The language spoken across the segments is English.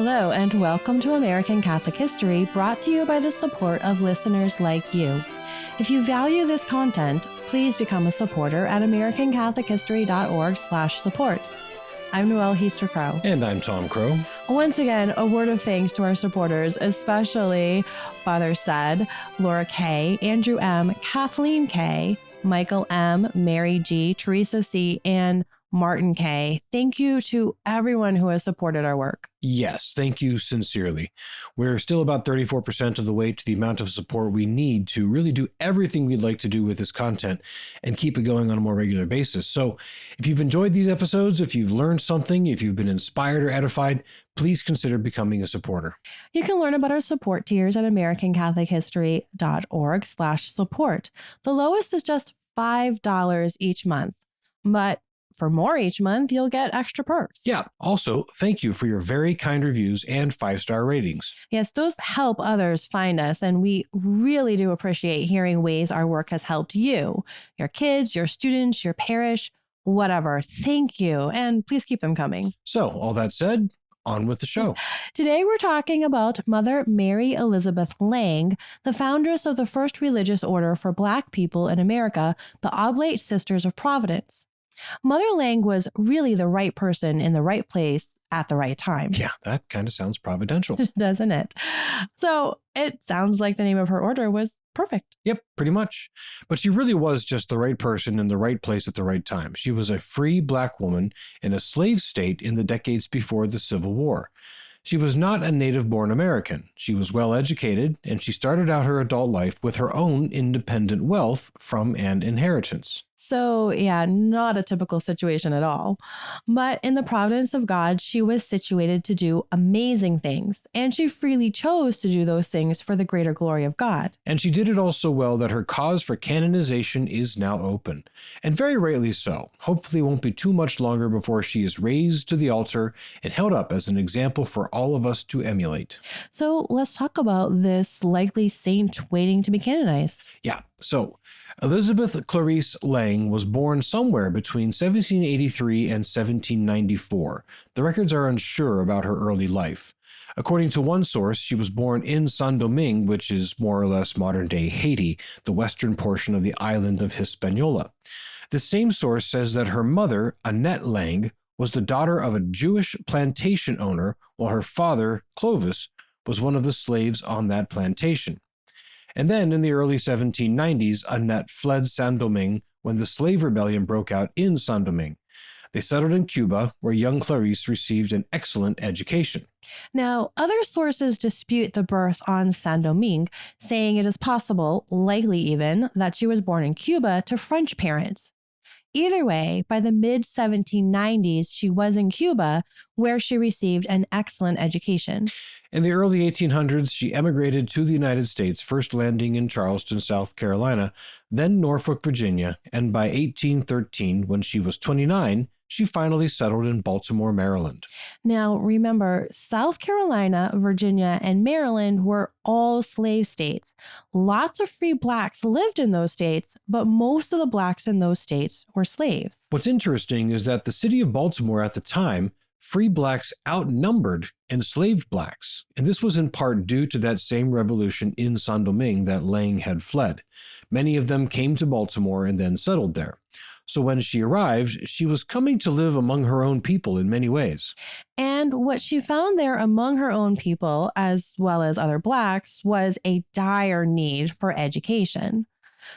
Hello and welcome to American Catholic History, brought to you by the support of listeners like you. If you value this content, please become a supporter at americancatholichistory.org/support. I'm Noëlle Crowe. And I'm Tom Crowe. Once again, a word of thanks to our supporters, especially Father Said, Laura K., Andrew M., Kathleen K., Michael M., Mary G., Teresa C., and Martin K. Thank you to everyone who has supported our work. Yes, thank you sincerely. We're still about 34% of the way to the amount of support we need to really do everything we'd like to do with this content and keep it going on a more regular basis. So if you've enjoyed these episodes, if you've learned something, if you've been inspired or edified, please consider becoming a supporter. You can learn about our support tiers at americancatholichistory.org/support. The lowest is just $5 each month, but for more each month, you'll get extra perks. Yeah. Also, thank you for your very kind reviews and 5-star ratings. Yes, those help others find us, and we really do appreciate hearing ways our work has helped you, your kids, your students, your parish, whatever. Thank you, and please keep them coming. So, all that said, on with the show. Today, we're talking about Mother Mary Elizabeth Lange, the foundress of the first religious order for Black people in America, the Oblate Sisters of Providence. Mother Lange was really the right person in the right place at the right time. Yeah, that kind of sounds providential. Doesn't it? So it sounds like the name of her order was perfect. Yep, pretty much. But she really was just the right person in the right place at the right time. She was a free Black woman in a slave state in the decades before the Civil War. She was not a native-born American. She was well-educated, and she started out her adult life with her own independent wealth from an inheritance. So, yeah, not a typical situation at all. But in the providence of God, she was situated to do amazing things, and she freely chose to do those things for the greater glory of God. And she did it all so well that her cause for canonization is now open, and very rightly so. Hopefully it won't be too much longer before she is raised to the altar and held up as an example for all of us to emulate. So let's talk about this likely saint waiting to be canonized. Yeah, so Elizabeth Clarice Lange was born somewhere between 1783 and 1794. The records are unsure about her early life. According to one source, she was born in Saint-Domingue, which is more or less modern-day Haiti, the western portion of the island of Hispaniola. The same source says that her mother, Annette Lange, was the daughter of a Jewish plantation owner, while her father, Clovis, was one of the slaves on that plantation. And then in the early 1790s, Annette fled Saint-Domingue when the slave rebellion broke out in Saint-Domingue. They settled in Cuba, where young Clarice received an excellent education. Now, other sources dispute the birth on Saint-Domingue, saying it is possible, likely even, that she was born in Cuba to French parents. Either way, by the mid-1790s, she was in Cuba, where she received an excellent education. In the early 1800s, she emigrated to the United States, first landing in Charleston, South Carolina, then Norfolk, Virginia, and by 1813, when she was 29, she finally settled in Baltimore, Maryland. Now, remember, South Carolina, Virginia, and Maryland were all slave states. Lots of free Blacks lived in those states, but most of the Blacks in those states were slaves. What's interesting is that the city of Baltimore at the time, free Blacks outnumbered enslaved Blacks, and this was in part due to that same revolution in Saint-Domingue that Lange had fled. Many of them came to Baltimore and then settled there. So when she arrived, she was coming to live among her own people in many ways. And what she found there among her own people, as well as other Blacks, was a dire need for education.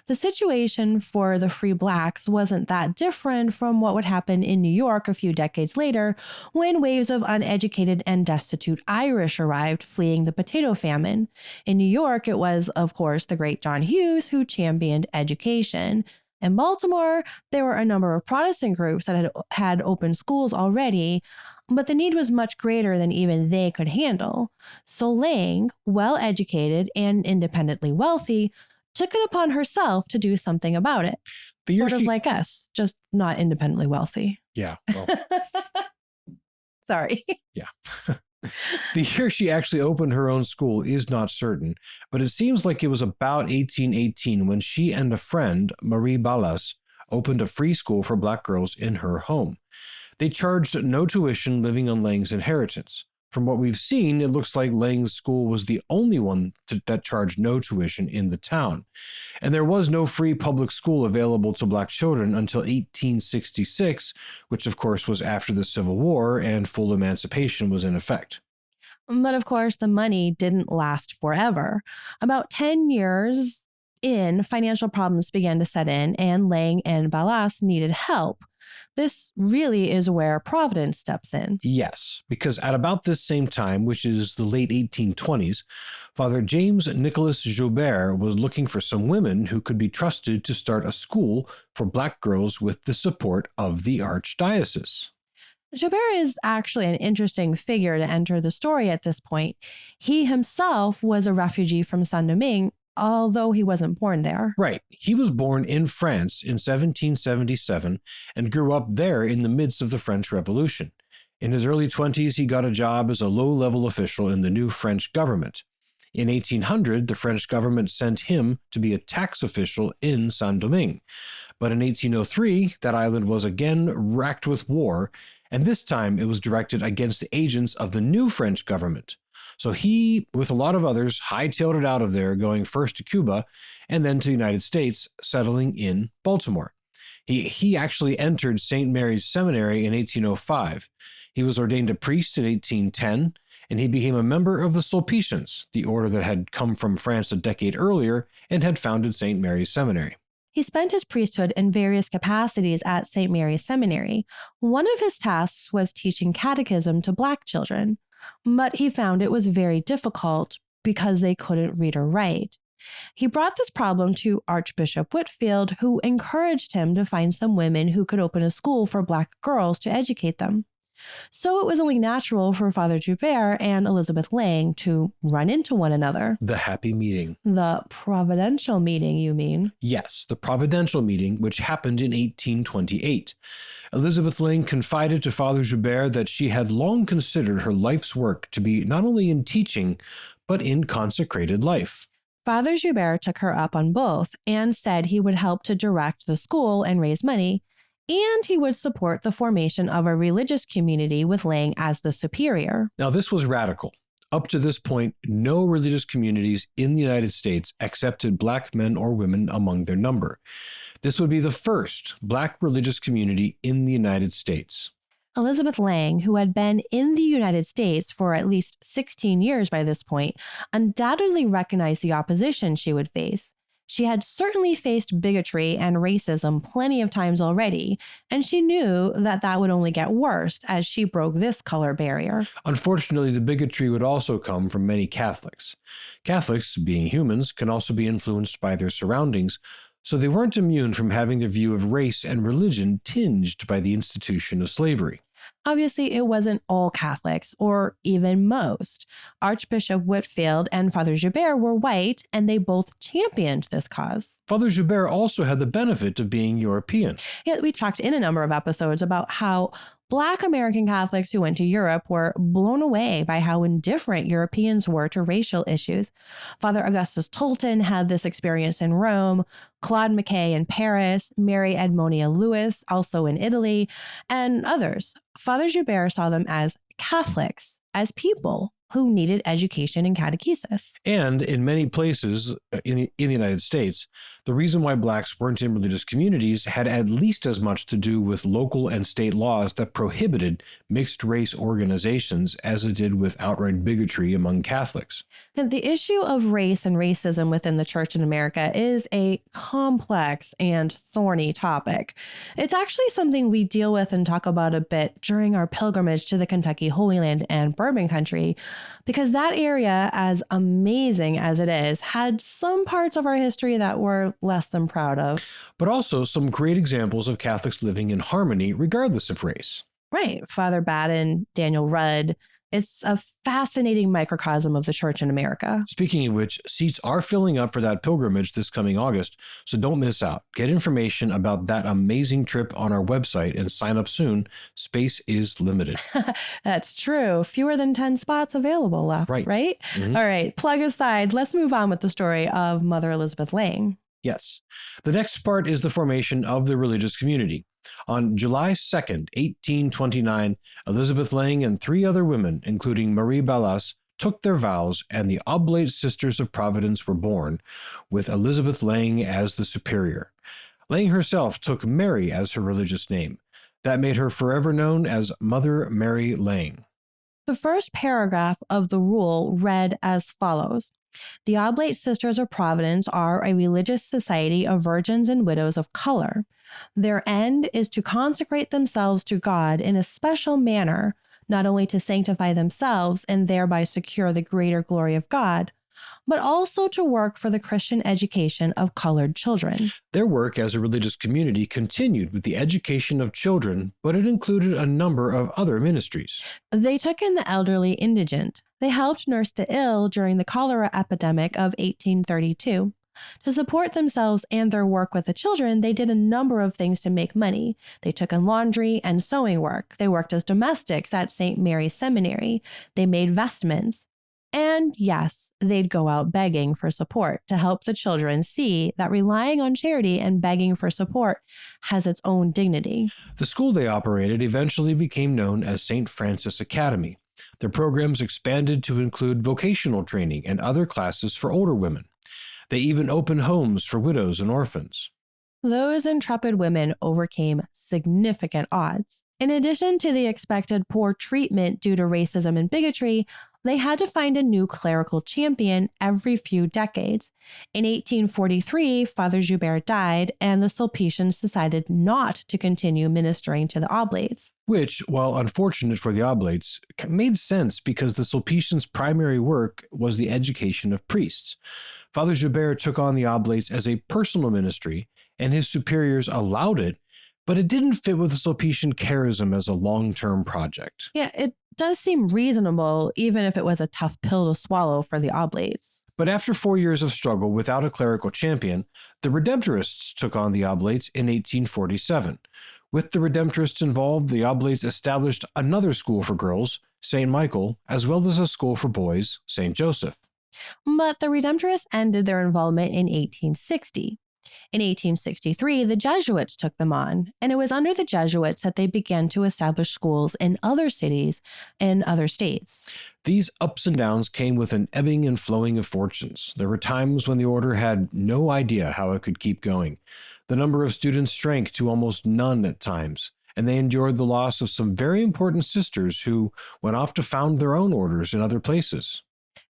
The situation for the free Blacks wasn't that different from what would happen in New York a few decades later when waves of uneducated and destitute Irish arrived fleeing the potato famine. In New York, it was, of course, the great John Hughes who championed education. In Baltimore, there were a number of Protestant groups that had opened schools already, but the need was much greater than even they could handle. So Lange, well-educated and independently wealthy, took it upon herself to do something about it. Sort of like us, just not independently wealthy. Yeah. Well. Sorry. Yeah. The year she actually opened her own school is not certain, but it seems like it was about 1818 when she and a friend, Marie Ballas, opened a free school for Black girls in her home. They charged no tuition living on Lange's inheritance. From what we've seen, it looks like Lange's school was the only one that charged no tuition in the town. And there was no free public school available to Black children until 1866, which of course was after the Civil War and full emancipation was in effect. But of course, the money didn't last forever. About 10 years in, financial problems began to set in, and Lange and Ballas needed help. This really is where Providence steps in. Yes, because at about this same time, which is the late 1820s, Father James Nicholas Joubert was looking for some women who could be trusted to start a school for Black girls with the support of the archdiocese. Joubert is actually an interesting figure to enter the story at this point. He himself was a refugee from Saint-Domingue, although he wasn't born there. Right. He was born in France in 1777 and grew up there in the midst of the French Revolution. In his early 20s, he got a job as a low-level official in the new French government. In 1800, the French government sent him to be a tax official in Saint-Domingue. But in 1803, that island was again racked with war, and this time it was directed against the agents of the new French government. So he, with a lot of others, hightailed it out of there, going first to Cuba and then to the United States, settling in Baltimore. He actually entered St. Mary's Seminary in 1805. He was ordained a priest in 1810, and he became a member of the Sulpicians, the order that had come from France a decade earlier and had founded St. Mary's Seminary. He spent his priesthood in various capacities at St. Mary's Seminary. One of his tasks was teaching catechism to Black children, but he found it was very difficult because they couldn't read or write. He brought this problem to Archbishop Whitefield, who encouraged him to find some women who could open a school for Black girls to educate them. So it was only natural for Father Joubert and Elizabeth Lange to run into one another. The happy meeting. The providential meeting, you mean? Yes, the providential meeting, which happened in 1828. Elizabeth Lange confided to Father Joubert that she had long considered her life's work to be not only in teaching, but in consecrated life. Father Joubert took her up on both and said he would help to direct the school and raise money, and he would support the formation of a religious community with Lange as the superior. Now, this was radical. Up to this point, no religious communities in the United States accepted Black men or women among their number. This would be the first Black religious community in the United States. Elizabeth Lange, who had been in the United States for at least 16 years by this point, undoubtedly recognized the opposition she would face. She had certainly faced bigotry and racism plenty of times already, and she knew that that would only get worse as she broke this color barrier. Unfortunately, the bigotry would also come from many Catholics. Catholics, being humans, can also be influenced by their surroundings, so they weren't immune from having their view of race and religion tinged by the institution of slavery. Obviously, it wasn't all Catholics, or even most. Archbishop Whitefield and Father Joubert were white, and they both championed this cause. Father Joubert also had the benefit of being European. Yeah, we talked in a number of episodes about how Black American Catholics who went to Europe were blown away by how indifferent Europeans were to racial issues. Father Augustus Tolton had this experience in Rome, Claude McKay in Paris, Mary Edmonia Lewis also in Italy, and others. Father Joubert saw them as Catholics, as people who needed education and catechesis. And in many places in the United States, the reason why Blacks weren't in religious communities had at least as much to do with local and state laws that prohibited mixed-race organizations as it did with outright bigotry among Catholics. And the issue of race and racism within the church in America is a complex and thorny topic. It's actually something we deal with and talk about a bit during our pilgrimage to the Kentucky Holy Land and Bourbon Country, because that area, as amazing as it is, had some parts of our history that we're less than proud of. But also some great examples of Catholics living in harmony regardless of race. Right. Father Baden, Daniel Rudd. It's a fascinating microcosm of the church in America. Speaking of which, seats are filling up for that pilgrimage this coming August, so don't miss out. Get information about that amazing trip on our website and sign up soon. Space is limited. That's true. Fewer than 10 spots available left, right? Mm-hmm. All right, plug aside. Let's move on with the story of Mother Elizabeth Lange. Yes. The next part is the formation of the religious community. On July 2nd, 1829, Elizabeth Lange and 3 other women, including Marie Ballas, took their vows, and the Oblate Sisters of Providence were born, with Elizabeth Lange as the superior. Lange herself took Mary as her religious name. That made her forever known as Mother Mary Lange. The first paragraph of the rule read as follows. The Oblate Sisters of Providence are a religious society of virgins and widows of color. Their end is to consecrate themselves to God in a special manner, not only to sanctify themselves and thereby secure the greater glory of God, but also to work for the Christian education of colored children. Their work as a religious community continued with the education of children, but it included a number of other ministries. They took in the elderly indigent. They helped nurse the ill during the cholera epidemic of 1832. To support themselves and their work with the children, they did a number of things to make money. They took in laundry and sewing work. They worked as domestics at St. Mary's Seminary. They made vestments. And yes, they'd go out begging for support to help the children see that relying on charity and begging for support has its own dignity. The school they operated eventually became known as St. Francis Academy. Their programs expanded to include vocational training and other classes for older women. They even opened homes for widows and orphans. Those intrepid women overcame significant odds. In addition to the expected poor treatment due to racism and bigotry, they had to find a new clerical champion every few decades. In 1843, Father Joubert died, and the Sulpicians decided not to continue ministering to the Oblates. Which, while unfortunate for the Oblates, made sense because the Sulpicians' primary work was the education of priests. Father Joubert took on the Oblates as a personal ministry, and his superiors allowed it, but it didn't fit with the Sulpician charism as a long-term project. Yeah, it does seem reasonable, even if it was a tough pill to swallow for the Oblates. But after 4 years of struggle without a clerical champion, the Redemptorists took on the Oblates in 1847. With the Redemptorists involved, the Oblates established another school for girls, St. Michael, as well as a school for boys, St. Joseph. But the Redemptorists ended their involvement in 1860. In 1863, the Jesuits took them on, and it was under the Jesuits that they began to establish schools in other cities and other states. These ups and downs came with an ebbing and flowing of fortunes. There were times when the order had no idea how it could keep going. The number of students shrank to almost none at times, and they endured the loss of some very important sisters who went off to found their own orders in other places.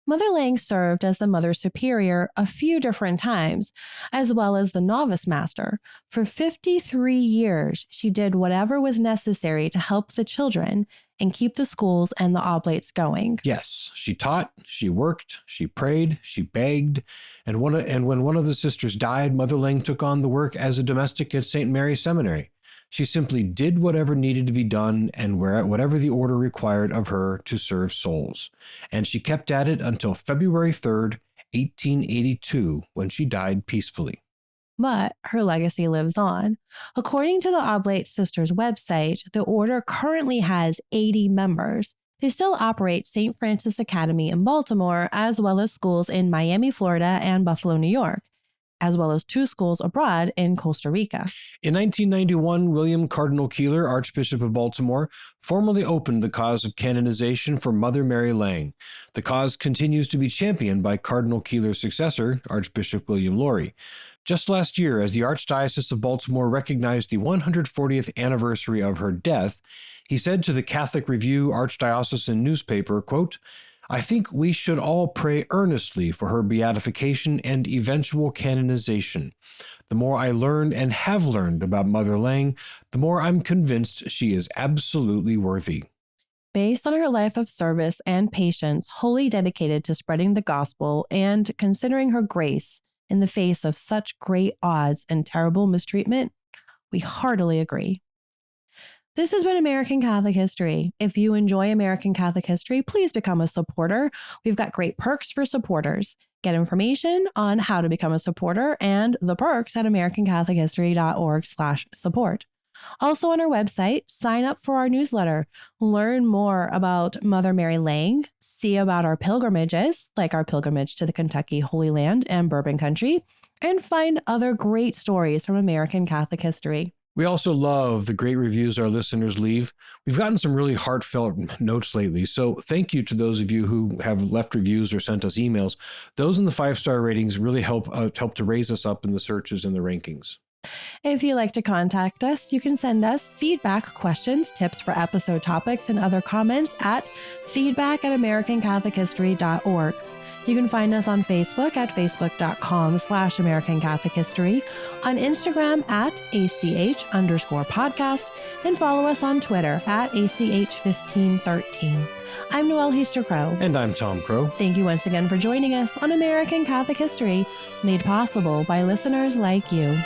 Mother Lange served as the Mother Superior a few different times, as well as the Novice Master. For 53 years, she did whatever was necessary to help the children and keep the schools and the Oblates going. Yes, she taught, she worked, she prayed, she begged, and when one of the sisters died, Mother Lange took on the work as a domestic at St. Mary's Seminary. She simply did whatever needed to be done and whatever the order required of her to serve souls. And she kept at it until February 3rd, 1882, when she died peacefully. But her legacy lives on. According to the Oblate Sisters website, the order currently has 80 members. They still operate St. Francis Academy in Baltimore, as well as schools in Miami, Florida, and Buffalo, New York, as well as 2 schools abroad in Costa Rica. In 1991, William Cardinal Keeler, Archbishop of Baltimore, formally opened the cause of canonization for Mother Mary Lange. The cause continues to be championed by Cardinal Keeler's successor, Archbishop William Lori. Just last year, as the Archdiocese of Baltimore recognized the 140th anniversary of her death, he said to the Catholic Review Archdiocesan newspaper, quote, "I think we should all pray earnestly for her beatification and eventual canonization. The more I learned and have learned about Mother Lange, the more I'm convinced she is absolutely worthy." Based on her life of service and patience, wholly dedicated to spreading the gospel and considering her grace in the face of such great odds and terrible mistreatment, we heartily agree. This has been American Catholic History. If you enjoy American Catholic History, please become a supporter. We've got great perks for supporters. Get information on how to become a supporter and the perks at americanCatholicHistory.org/support. Also on our website, sign up for our newsletter. Learn more about Mother Mary Lange, see about our pilgrimages, like our pilgrimage to the Kentucky Holy Land and Bourbon Country, and find other great stories from American Catholic history. We also love the great reviews our listeners leave. We've gotten some really heartfelt notes lately, so thank you to those of you who have left reviews or sent us emails. Those in the 5-star ratings really help to raise us up in the searches and the rankings. If you'd like to contact us, you can send us feedback, questions, tips for episode topics, and other comments at feedback@AmericanCatholicHistory.org. You can find us on Facebook at facebook.com/American Catholic History, on Instagram at ACH_podcast, and follow us on Twitter at ACH1513. I'm Noëlle Crowe. And I'm Tom Crowe. Thank you once again for joining us on American Catholic History, made possible by listeners like you.